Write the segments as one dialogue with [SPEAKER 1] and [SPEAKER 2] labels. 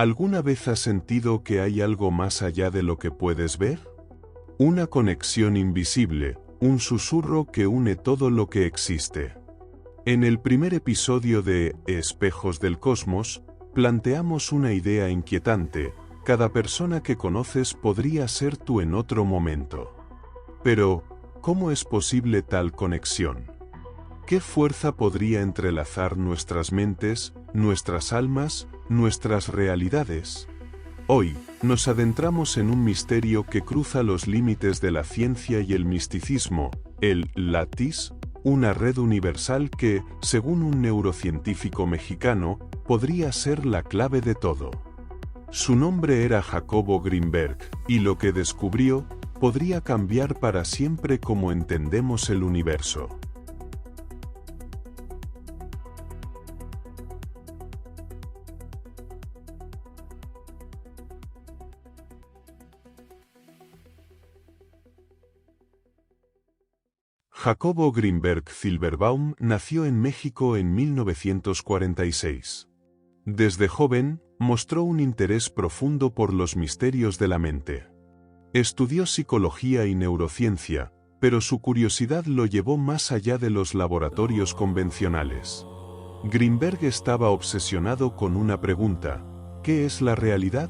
[SPEAKER 1] ¿Alguna vez has sentido que hay algo más allá de lo que puedes ver? Una conexión invisible, un susurro que une todo lo que existe. En el primer episodio de Espejos del Cosmos, planteamos una idea inquietante: cada persona que conoces podría ser tú en otro momento. Pero, ¿cómo es posible tal conexión? ¿Qué fuerza podría entrelazar nuestras mentes, nuestras almas, nuestras realidades? Hoy, nos adentramos en un misterio que cruza los límites de la ciencia y el misticismo, el Lattice, una red universal que, según un neurocientífico mexicano, podría ser la clave de todo. Su nombre era Jacobo Greenberg, y lo que descubrió podría cambiar para siempre cómo entendemos el universo. Jacobo Greenberg Zilberbaum nació en México en 1946. Desde joven, mostró un interés profundo por los misterios de la mente. Estudió psicología y neurociencia, pero su curiosidad lo llevó más allá de los laboratorios convencionales. Greenberg estaba obsesionado con una pregunta: ¿qué es la realidad?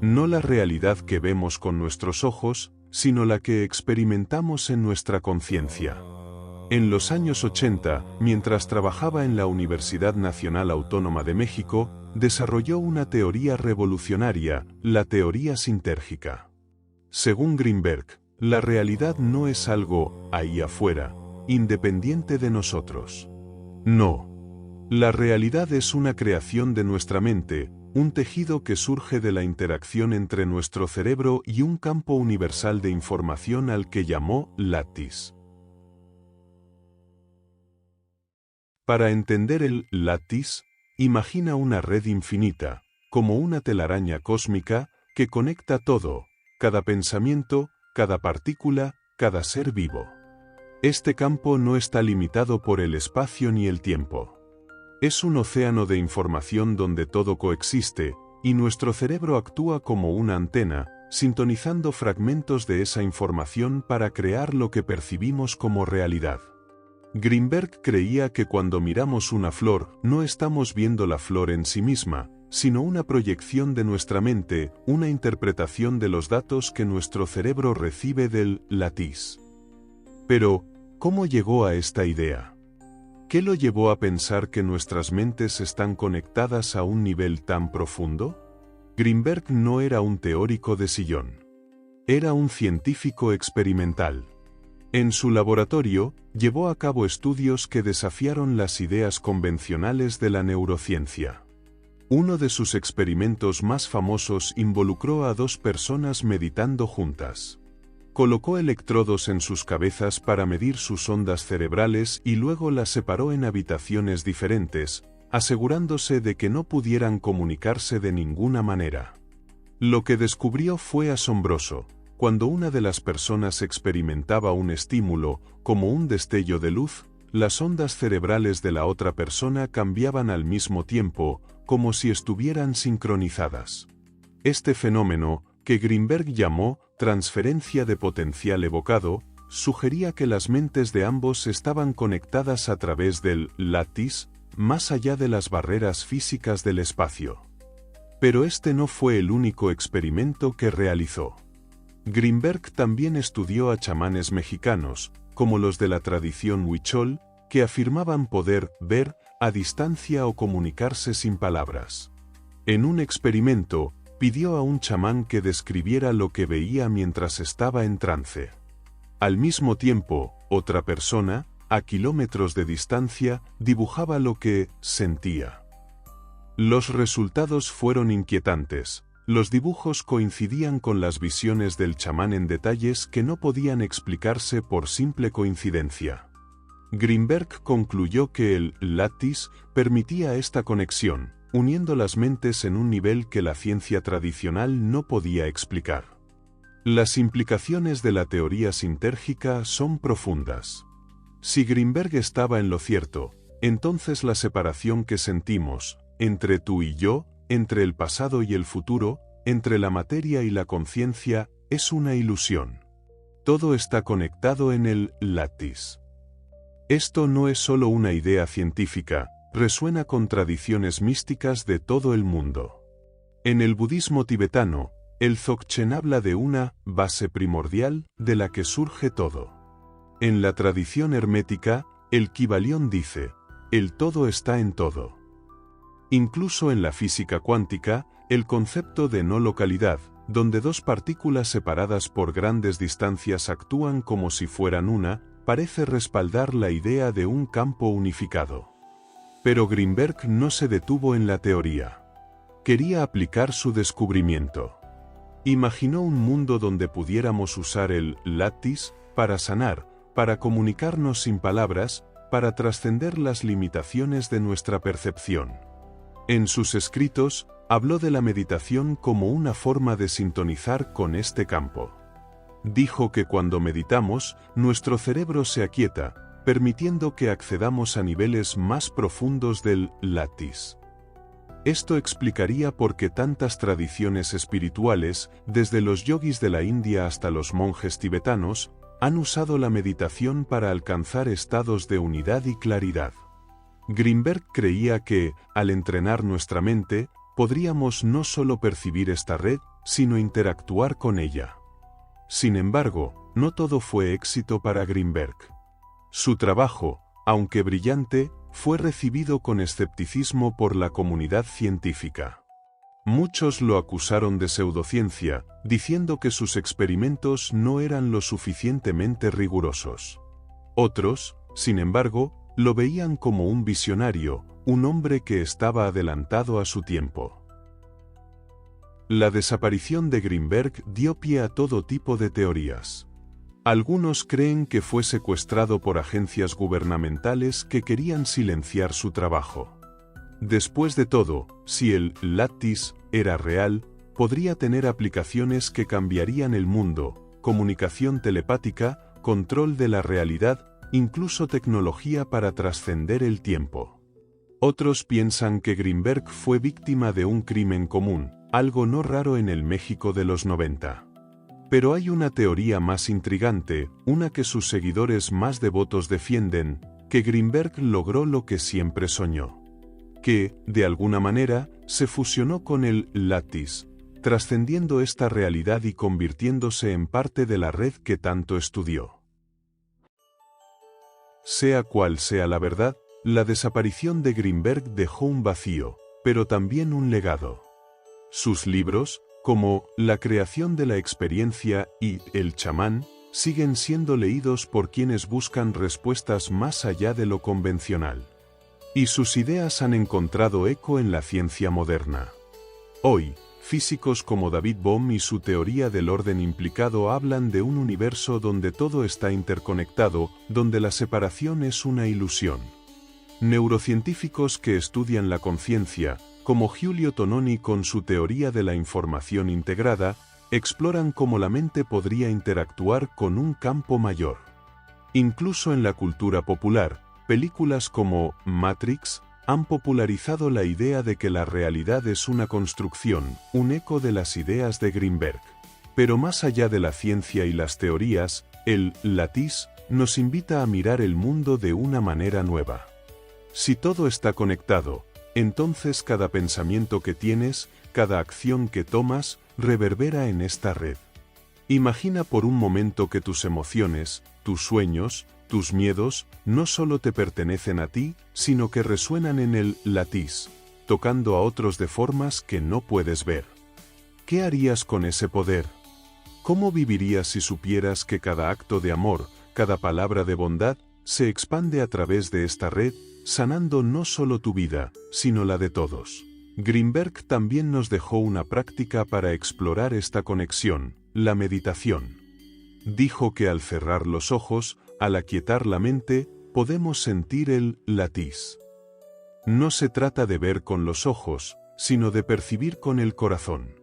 [SPEAKER 1] No la realidad que vemos con nuestros ojos, sino la que experimentamos en nuestra conciencia. En los años 80, mientras trabajaba en la Universidad Nacional Autónoma de México, desarrolló una teoría revolucionaria, la teoría sintérgica. Según Greenberg, la realidad no es algo ahí afuera, independiente de nosotros. No. La realidad es una creación de nuestra mente, un tejido que surge de la interacción entre nuestro cerebro y un campo universal de información al que llamó Lattice. Para entender el Lattice, imagina una red infinita, como una telaraña cósmica, que conecta todo, cada pensamiento, cada partícula, cada ser vivo. Este campo no está limitado por el espacio ni el tiempo. Es un océano de información donde todo coexiste, y nuestro cerebro actúa como una antena, sintonizando fragmentos de esa información para crear lo que percibimos como realidad. Greenberg creía que cuando miramos una flor, no estamos viendo la flor en sí misma, sino una proyección de nuestra mente, una interpretación de los datos que nuestro cerebro recibe del Lattice. Pero, ¿cómo llegó a esta idea? ¿Qué lo llevó a pensar que nuestras mentes están conectadas a un nivel tan profundo? Greenberg no era un teórico de sillón. Era un científico experimental. En su laboratorio, llevó a cabo estudios que desafiaron las ideas convencionales de la neurociencia. Uno de sus experimentos más famosos involucró a dos personas meditando juntas. Colocó electrodos en sus cabezas para medir sus ondas cerebrales y luego las separó en habitaciones diferentes, asegurándose de que no pudieran comunicarse de ninguna manera. Lo que descubrió fue asombroso. Cuando una de las personas experimentaba un estímulo, como un destello de luz, las ondas cerebrales de la otra persona cambiaban al mismo tiempo, como si estuvieran sincronizadas. Este fenómeno, que Greenberg llamó transferencia de potencial evocado, sugería que las mentes de ambos estaban conectadas a través del Lattice, más allá de las barreras físicas del espacio. Pero este no fue el único experimento que realizó. Greenberg también estudió a chamanes mexicanos, como los de la tradición huichol, que afirmaban poder ver a distancia o comunicarse sin palabras. En un experimento, pidió a un chamán que describiera lo que veía mientras estaba en trance. Al mismo tiempo, otra persona, a kilómetros de distancia, dibujaba lo que sentía. Los resultados fueron inquietantes. Los dibujos coincidían con las visiones del chamán en detalles que no podían explicarse por simple coincidencia. Greenberg concluyó que el Lattice permitía esta conexión, uniendo las mentes en un nivel que la ciencia tradicional no podía explicar. Las implicaciones de la teoría sintérgica son profundas. Si Greenberg estaba en lo cierto, entonces la separación que sentimos, entre tú y yo, entre el pasado y el futuro, entre la materia y la conciencia, es una ilusión. Todo está conectado en el lattice. Esto no es solo una idea científica, resuena con tradiciones místicas de todo el mundo. En el budismo tibetano, el Dzogchen habla de una base primordial de la que surge todo. En la tradición hermética, el Kybalión dice, el todo está en todo. Incluso en la física cuántica, el concepto de no localidad, donde dos partículas separadas por grandes distancias actúan como si fueran una, parece respaldar la idea de un campo unificado. Pero Grinberg no se detuvo en la teoría. Quería aplicar su descubrimiento. Imaginó un mundo donde pudiéramos usar el lattice para sanar, para comunicarnos sin palabras, para trascender las limitaciones de nuestra percepción. En sus escritos, habló de la meditación como una forma de sintonizar con este campo. Dijo que cuando meditamos, nuestro cerebro se aquieta, permitiendo que accedamos a niveles más profundos del lattice. Esto explicaría por qué tantas tradiciones espirituales, desde los yogis de la India hasta los monjes tibetanos, han usado la meditación para alcanzar estados de unidad y claridad. Grinberg creía que, al entrenar nuestra mente, podríamos no solo percibir esta red, sino interactuar con ella. Sin embargo, no todo fue éxito para Grinberg. Su trabajo, aunque brillante, fue recibido con escepticismo por la comunidad científica. Muchos lo acusaron de pseudociencia, diciendo que sus experimentos no eran lo suficientemente rigurosos. Otros, sin embargo, lo veían como un visionario, un hombre que estaba adelantado a su tiempo. La desaparición de Grinberg dio pie a todo tipo de teorías. Algunos creen que fue secuestrado por agencias gubernamentales que querían silenciar su trabajo. Después de todo, si el lattice era real, podría tener aplicaciones que cambiarían el mundo, comunicación telepática, control de la realidad, incluso tecnología para trascender el tiempo. Otros piensan que Grinberg fue víctima de un crimen común, algo no raro en el México de los 90. Pero hay una teoría más intrigante, una que sus seguidores más devotos defienden, que Grinberg logró lo que siempre soñó. Que, de alguna manera, se fusionó con el lattice, trascendiendo esta realidad y convirtiéndose en parte de la red que tanto estudió. Sea cual sea la verdad, la desaparición de Grinberg dejó un vacío, pero también un legado. Sus libros, como La creación de la experiencia y El chamán, siguen siendo leídos por quienes buscan respuestas más allá de lo convencional. Y sus ideas han encontrado eco en la ciencia moderna. Hoy, físicos como David Bohm y su teoría del orden implicado hablan de un universo donde todo está interconectado, donde la separación es una ilusión. Neurocientíficos que estudian la conciencia, como Giulio Tononi con su teoría de la información integrada, exploran cómo la mente podría interactuar con un campo mayor. Incluso en la cultura popular, películas como Matrix han popularizado la idea de que la realidad es una construcción, un eco de las ideas de Grinberg. Pero más allá de la ciencia y las teorías, el lattice nos invita a mirar el mundo de una manera nueva. Si todo está conectado, entonces cada pensamiento que tienes, cada acción que tomas, reverbera en esta red. Imagina por un momento que tus emociones, tus sueños, tus miedos, no solo te pertenecen a ti, sino que resuenan en el lattice, tocando a otros de formas que no puedes ver. ¿Qué harías con ese poder? ¿Cómo vivirías si supieras que cada acto de amor, cada palabra de bondad, se expande a través de esta red, sanando no solo tu vida, sino la de todos? Grinberg también nos dejó una práctica para explorar esta conexión, la meditación. Dijo que al cerrar los ojos, al aquietar la mente, podemos sentir el lattice. No se trata de ver con los ojos, sino de percibir con el corazón.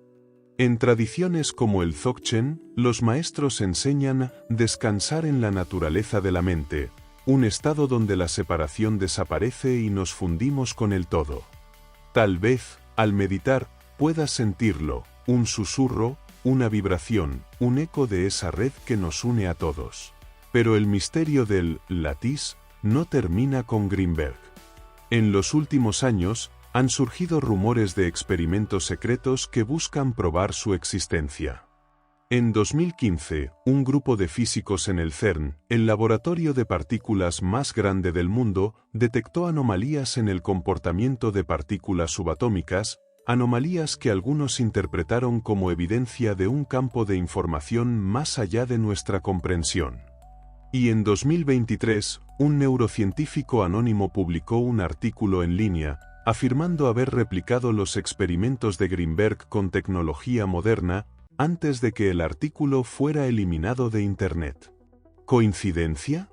[SPEAKER 1] En tradiciones como el Dzogchen, los maestros enseñan a descansar en la naturaleza de la mente, un estado donde la separación desaparece y nos fundimos con el todo. Tal vez, al meditar, puedas sentirlo, un susurro, una vibración, un eco de esa red que nos une a todos. Pero el misterio del Lattice no termina con Greenberg. En los últimos años, han surgido rumores de experimentos secretos que buscan probar su existencia. En 2015, un grupo de físicos en el CERN, el laboratorio de partículas más grande del mundo, detectó anomalías en el comportamiento de partículas subatómicas, anomalías que algunos interpretaron como evidencia de un campo de información más allá de nuestra comprensión. Y en 2023, un neurocientífico anónimo publicó un artículo en línea, afirmando haber replicado los experimentos de Greenberg con tecnología moderna, antes de que el artículo fuera eliminado de Internet. ¿Coincidencia?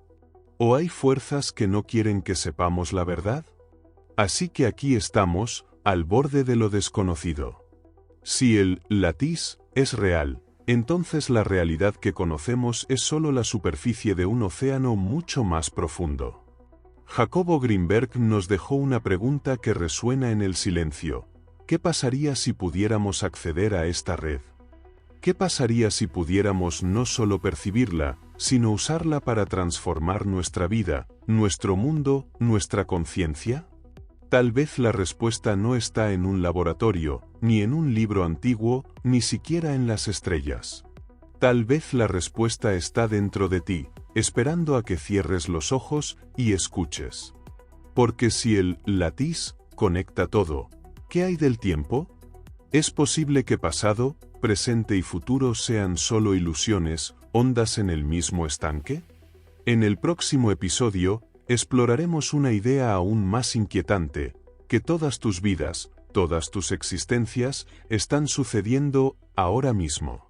[SPEAKER 1] ¿O hay fuerzas que no quieren que sepamos la verdad? Así que aquí estamos, al borde de lo desconocido. Si el Lattice es real, entonces la realidad que conocemos es solo la superficie de un océano mucho más profundo. Jacobo Greenberg nos dejó una pregunta que resuena en el silencio. ¿Qué pasaría si pudiéramos acceder a esta red? ¿Qué pasaría si pudiéramos no solo percibirla, sino usarla para transformar nuestra vida, nuestro mundo, nuestra conciencia? Tal vez la respuesta no está en un laboratorio, ni en un libro antiguo, ni siquiera en las estrellas. Tal vez la respuesta está dentro de ti, esperando a que cierres los ojos y escuches. Porque si el Lattice conecta todo, ¿qué hay del tiempo? ¿Es posible que pasado, presente y futuro sean solo ilusiones, ondas en el mismo estanque? En el próximo episodio, exploraremos una idea aún más inquietante, que todas tus vidas, todas tus existencias, están sucediendo ahora mismo.